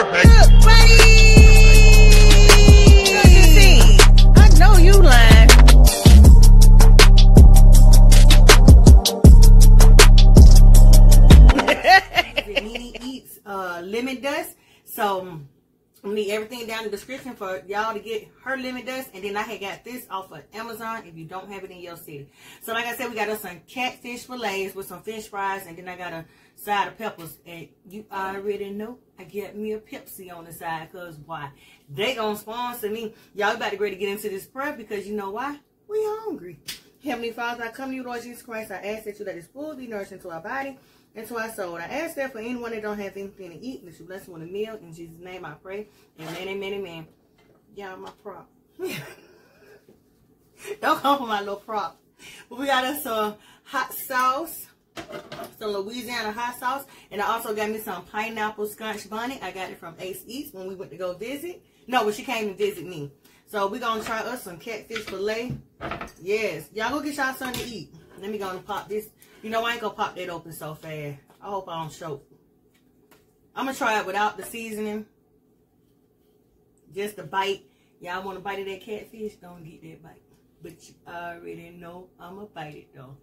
perfect. I know you lying. Nene eats lemon dust, so I'm gonna leave everything down in the description for y'all to get her lemon dust. And then I had got this off of Amazon if you don't have it in your city. So like I said, we got us some catfish fillets with some fish fries, and then I got a side of peppers. And you already know I get me a Pepsi on the side, because why? They gonna sponsor me. Y'all about to ready to get into this prayer, because you know why? We hungry. Heavenly Father, I come to you, Lord Jesus Christ. I ask that you let this food be nourished into our body and to our soul. I ask that for anyone that don't have anything to eat, that you bless them with a meal. In Jesus' name I pray. Amen, amen, amen. Y'all, my prop. Don't come for my little prop. But we got us some hot sauce. Some Louisiana hot sauce. And I also got me some pineapple scotch bonnet. I got it from Ace East when we went to go visit. No, when she came to visit me. So we're going to try us some catfish fillet. Yes. Y'all go get y'all something to eat. Let me go and pop this. You know, I ain't going to pop that open so fast. I hope I don't choke. I'm going to try it without the seasoning. Just a bite. Y'all want a bite of that catfish? Don't get that bite. But you already know I'm going to bite it, though.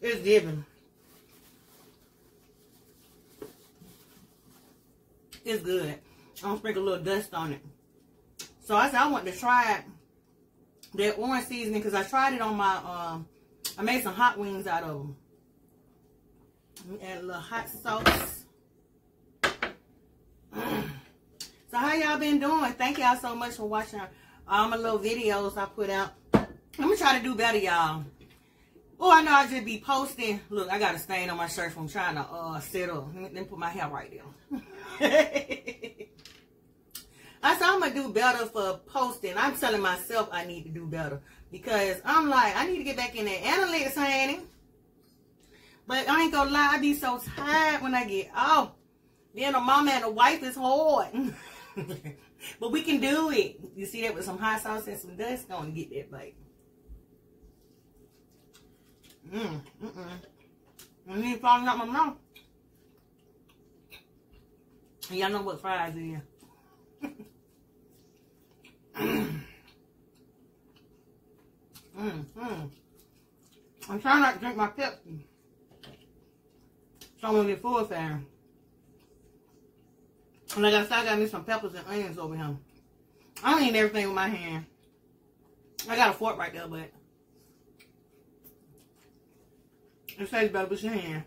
It's giving. It's good. I'm gonna sprinkle a little dust on it. So I said I want to try that orange seasoning, because I tried it on my I made some hot wings out of them. Let me add a little hot sauce. So how y'all been doing? Thank y'all so much for watching all my little videos I put out. I'm gonna try to do better, y'all. Oh, I know I just be posting. Look, I got a stain on my shirt from trying to set up. Let me put my hair right there. I said I'm gonna do better for posting. I'm telling myself I need to do better, because I'm like, I need to get back in there analytics, honey. But I ain't gonna lie, I be so tired when I get off. Then a mama and a wife is hard. But we can do it. You see that with some hot sauce and some dust, gonna get that bite. I need falling out my mouth. Y'all know what fries is. I'm trying not to drink my Pepsi, so I'm gonna get full fast. And like I said, I got me some peppers and onions over here. I don't eat everything with my hand. I got a fork right there, but it says better with your hand.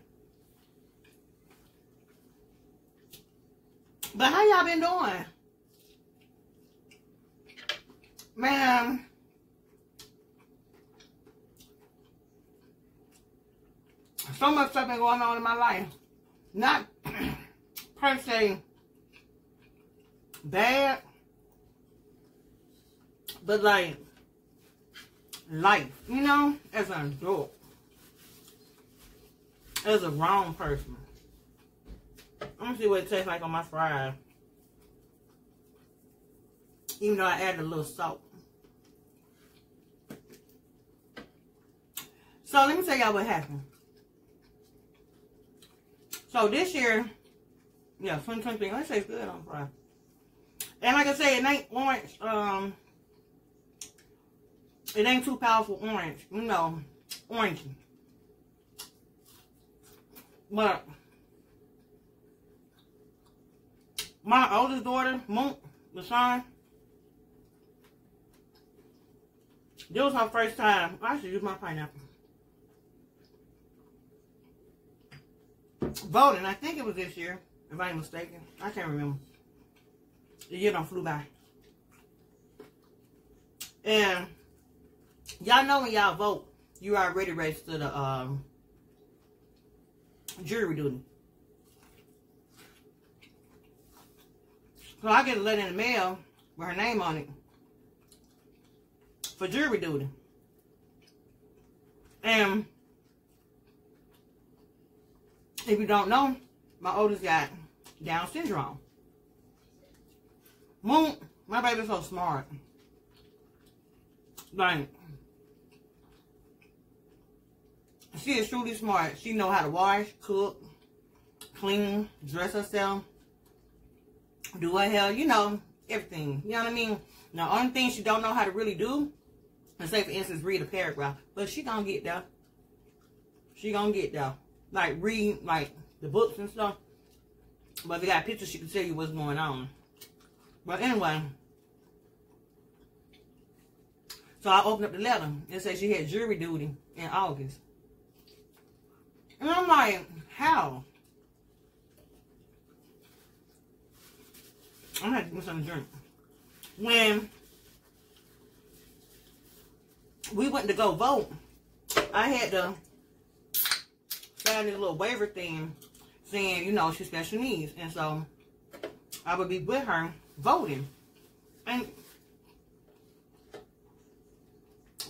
But how y'all been doing? Man, so much stuff been going on in my life. Not per se bad, but like life, you know, as an adult, as a grown person. I'm gonna see what it tastes like on my fries. Even though I added a little salt. So let me tell y'all what happened. So this year, yeah, 2023, that tastes good on fries. And like I say, it ain't orange, it ain't too powerful orange, you know, orangey. But my oldest daughter, Moon, the son, this was her first time. I should use my pineapple. Voting, I think it was this year, if I ain't mistaken. I can't remember. The year done flew by. And y'all know when y'all vote, you already registered the jury duty. So I get a letter in the mail with her name on it for jury duty. And if you don't know, my oldest got Down syndrome. Moon, my baby's so smart. Like, She is truly smart. She know how to wash, cook, clean, dress herself, do her hair, you know, everything. You know what I mean? Now, the only thing she don't know how to really do is, say, for instance, read a paragraph. But she gonna get there. She gonna get there. Like, read, like, the books and stuff. But if you got pictures, she can tell you what's going on. But anyway. So I opened up the letter. It said she had jury duty in August. And I'm like, how? I'm gonna have to get something to drink. When we went to go vote, I had to sign this little waiver thing saying, you know, she's special needs. And so I would be with her voting. And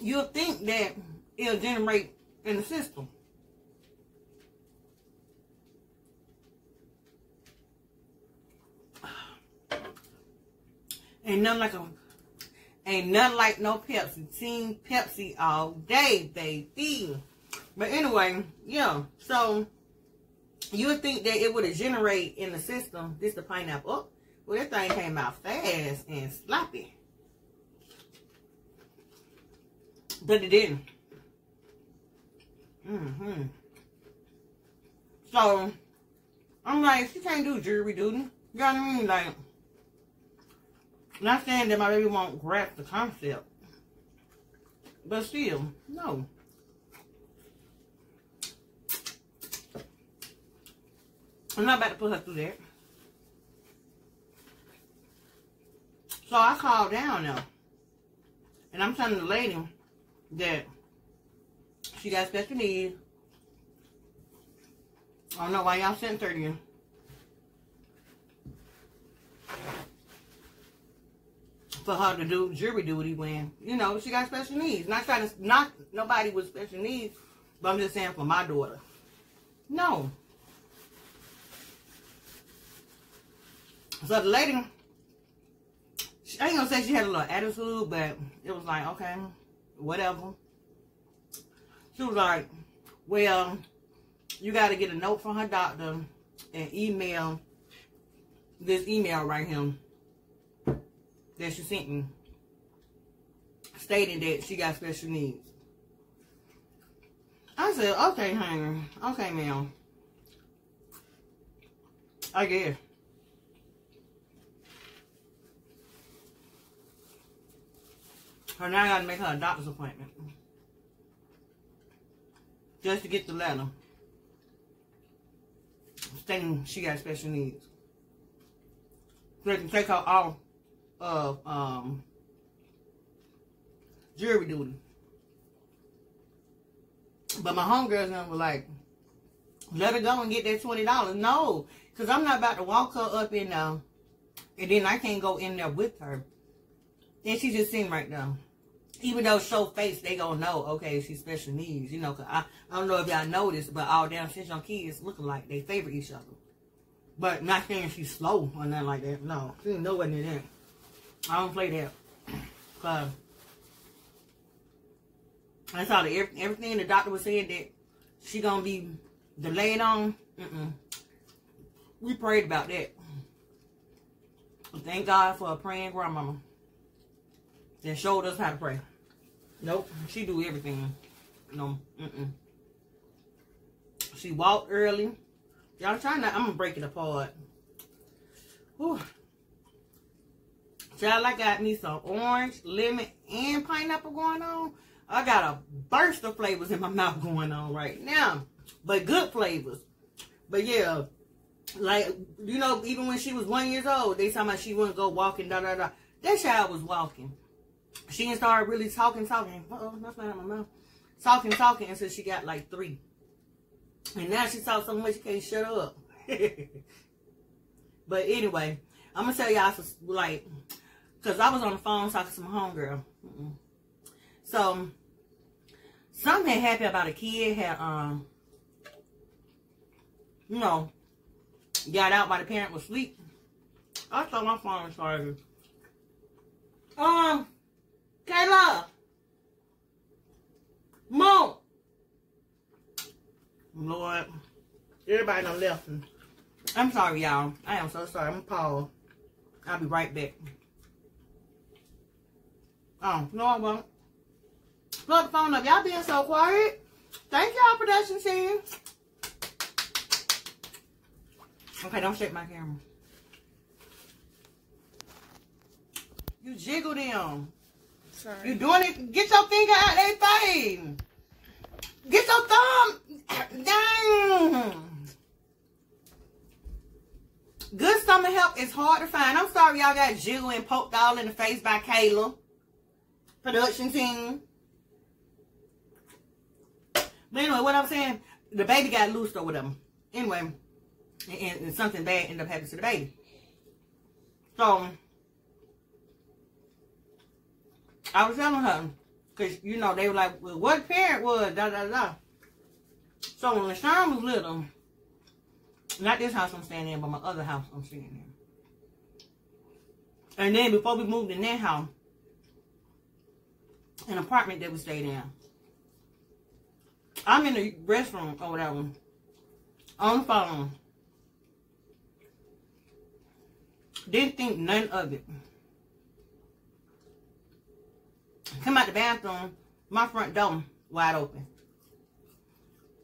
you'll think that it'll generate in the system. Ain't nothing like no Pepsi. Team Pepsi all day, baby. But anyway, yeah. So you would think that it would have generated in the system. This the pineapple. Oh, well, that thing came out fast and sloppy. But it didn't. So I'm like, she can't do jury duty. You know what I mean? Like, not saying that my baby won't grasp the concept, but still, no. I'm not about to put her through that. So I called down now, and I'm telling the lady that she got special needs. I don't know why y'all sent her here. For her to do jury duty when, you know, she got special needs. Not trying to knock nobody with special needs, but I'm just saying for my daughter. No. So the lady, I ain't gonna say she had a little attitude, but it was like, okay, whatever. She was like, well, you got to get a note from her doctor and email this email right here that she sent me, stating that she got special needs. I said, okay, honey. Okay, ma'am. I guess. So now I got to make her a doctor's appointment. Just to get the letter stating she got special needs. So they can take her off of jury duty. But my homegirls were like, let her go and get that $20. No, because I'm not about to walk her up in there and then I can't go in there with her. And she's just sitting right now. Even though show face, they gonna know, okay, she's special needs, you know, cause I don't know if y'all noticed, but all damn syndrome kids looking like they favor each other. But not saying she's slow or nothing like that. No, she ain't nowhere near that. I don't play that. Cause I saw that everything the doctor was saying that she gonna be delayed on. We prayed about that. Thank God for a praying grandmama that showed us how to pray. Nope, she do everything. No, She walked early. Y'all trying to, I'm gonna break it apart. Whew. Child, I got me some orange, lemon, and pineapple going on. I got a burst of flavors in my mouth going on right now. But good flavors. But yeah, like, you know, even when she was 1 year old, they talking about she wouldn't go walking, That child was walking. She didn't start really talking. Uh-oh, that's not in my mouth. Talking until she got like 3. And now she talks so much she can't shut up. But anyway, I'm going to tell y'all, like, because I was on the phone talking to my homegirl. So, something had happened about a kid had, you know, got out while the parent was asleep. I thought my phone was charging. Kayla, Mom, Lord. Everybody done left me. I'm sorry, y'all. I am so sorry. I'm gonna pause. I'll be right back. Oh, no, I won't. Plug the phone up. Y'all being so quiet. Thank y'all, production team. Okay, don't shake my camera. You jiggle them. Sorry. You doing it? Get your finger out their face. Get your thumb down. Good stomach help is hard to find. I'm sorry y'all got jiggled and poked all in the face by Kayla. Production team. But anyway, what I'm saying, the baby got loosed or whatever. Anyway, and something bad ended up happening to the baby. So, I was telling her, because, you know, they were like, well, what parent was, da, da, da. So, when LaShawn was little, not this house I'm staying in, but my other house I'm staying in. And then, before we moved in that house, an apartment that we stayed in, I'm in the restroom or whatever, on the phone. Didn't think none of it. Come out the bathroom, my front door wide open.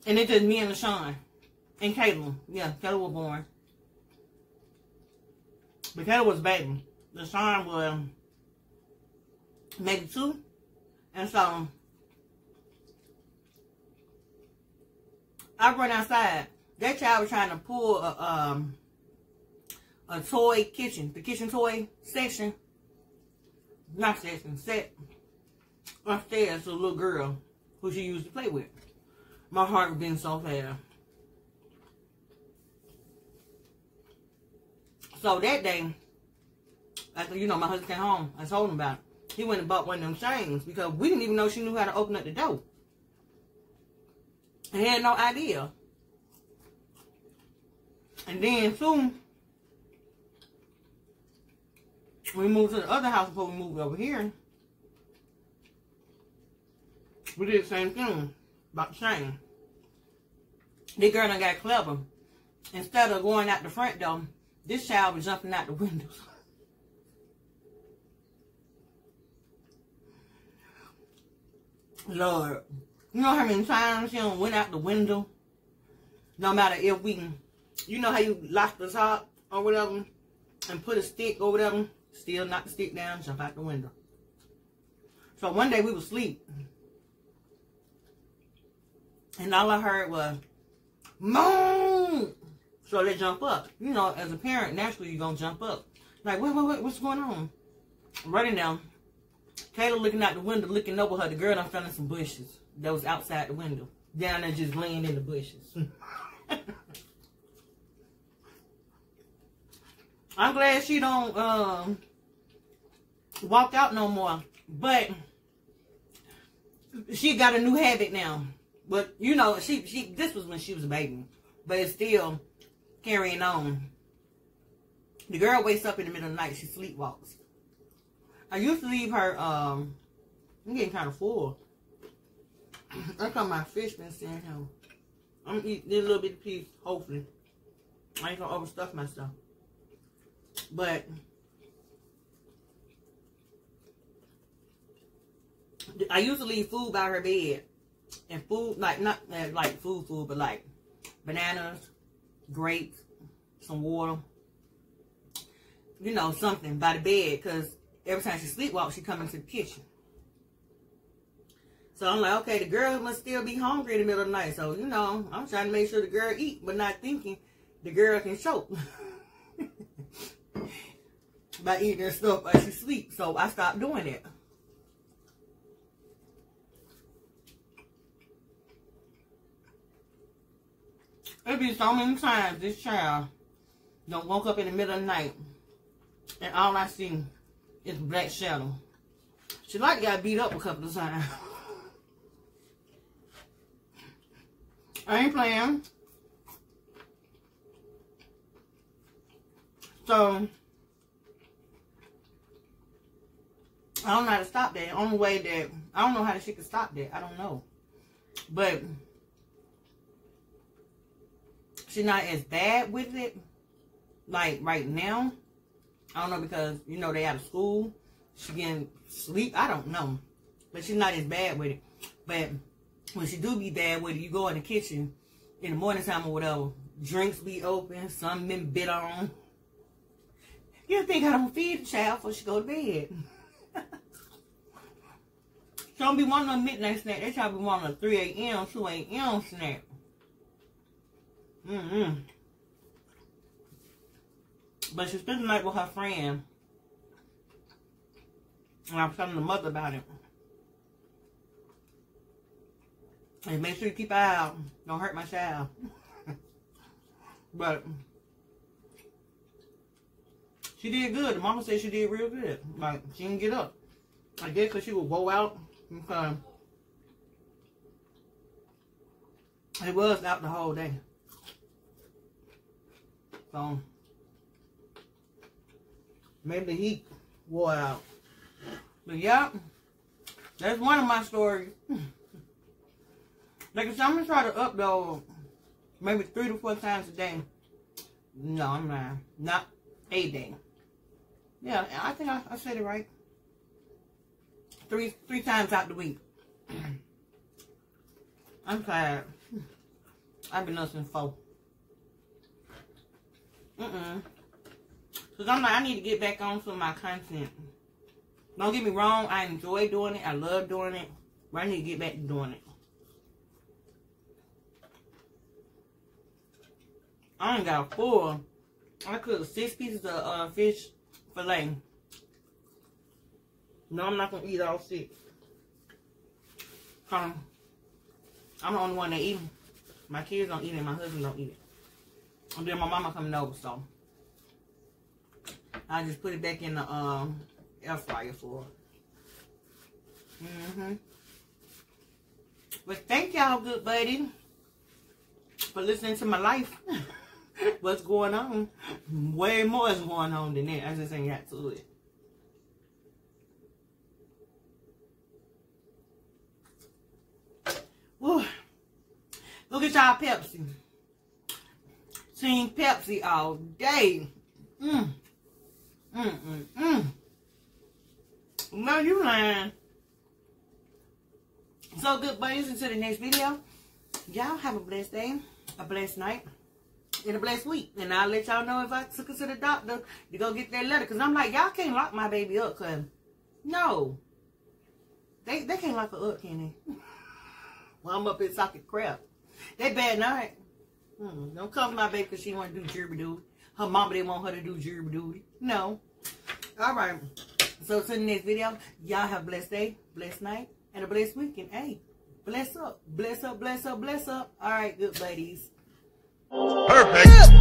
And it's just me and LaShawn. And Caitlin. Yeah, Caitlin was born. But Caitlin was a baby. LaShawn was maybe 2. And so, I run outside. That child was trying to pull a toy kitchen. The kitchen toy section. Not section, set. Upstairs to a little girl who she used to play with. My heart was beating so fast. So that day, after, you know, my husband came home, I told him about it. He went and bought one of them chains because we didn't even know she knew how to open up the door. He had no idea. And then soon, we moved to the other house before we moved over here. We did the same thing about the chain. This girl done got clever. Instead of going out the front door, this child was jumping out the windows. Lord, you know how many times she done went out the window? No matter if we, you know how you lock the top or whatever and put a stick or whatever, still knock the stick down, jump out the window. So one day we was asleep. And all I heard was, Mom! So they jump up. You know, as a parent, naturally you're going to jump up. Like, wait, what's going on? Running down. Kayla looking out the window, looking over her. The girl done fell in some bushes that was outside the window. Down there just laying in the bushes. I'm glad she don't walk out no more. But she got a new habit now. But, you know, this was when she was a baby. But it's still carrying on. The girl wakes up in the middle of the night. She sleepwalks. I used to leave her, I'm getting kind of full. That's how my fish been sitting here. I'm going to eat this little bitty piece, hopefully. I ain't going to overstuff myself. But I used to leave food by her bed. And food, like, not like food, but like bananas, grapes, some water. You know, something by the bed. Because every time she sleepwalks, she come into the kitchen. So I'm like, okay, the girl must still be hungry in the middle of the night. So, you know, I'm trying to make sure the girl eat, but not thinking the girl can choke. By eating her stuff while she sleeps. So I stopped doing it. It be so many times this child don't woke up in the middle of the night and all I see is black shadow. She like got beat up a couple of times. I ain't playing. So I don't know how to stop that. The only way that I don't know how she could stop that. I don't know. But she's not as bad with it. Like right now. I don't know, because, you know, they out of school. She getting sleep. I don't know. But she's not as bad with it. But when she do be bad with it, you go in the kitchen in the morning time or whatever. Drinks be open. Something been bit on. You think I don't feed the child before she go to bed. She don't be wanting a midnight snack. They try to be wanting a 3 a.m., 2 a.m. snack. But she spent the night with her friend. And I was telling the mother about it. And make sure you keep an eye out. Don't hurt my child. But she did good. The mama said she did real good. Like, she didn't get up. I guess because she would go out. Okay. It was out the whole day. So maybe the heat wore out. But yeah, that's one of my stories. Like I said, I'm going to try to upload maybe 3 to 4 times a day. No, I'm not. Not a day. Yeah, I think I said it right. 3 times out the week. I'm tired. I've been up since 4. Because I'm like, I need to get back on some of my content. Don't get me wrong, I enjoy doing it. I love doing it. But I need to get back to doing it. I ain't got 4. I cooked 6 pieces of fish fillet. No, I'm not going to eat all 6. I'm the only one that eat them. My kids don't eat it. My husband don't eat it. And then my mama coming over, so I just put it back in the air fryer for her. But thank y'all, good buddy, for listening to my life. What's going on? Way more is going on than that. I just ain't got to it. Woo. Look at y'all Pepsi. Team Pepsi all day. No, you lying. So good buddies, until the next video. Y'all have a blessed day, a blessed night, and a blessed week. And I'll let y'all know if I took her to the doctor to go get that letter. Because I'm like, y'all can't lock my baby up. Because, no. They can't lock her up, can they? Well, I'm up here talking crap. They bad night. Don't cover my baby because she want to do gerby duty. Her mama didn't want her to do gerby duty. No. Alright. So, till the next video, y'all have a blessed day, blessed night, and a blessed weekend. Hey, bless up. Bless up, bless up, bless up. Alright, good buddies. Perfect.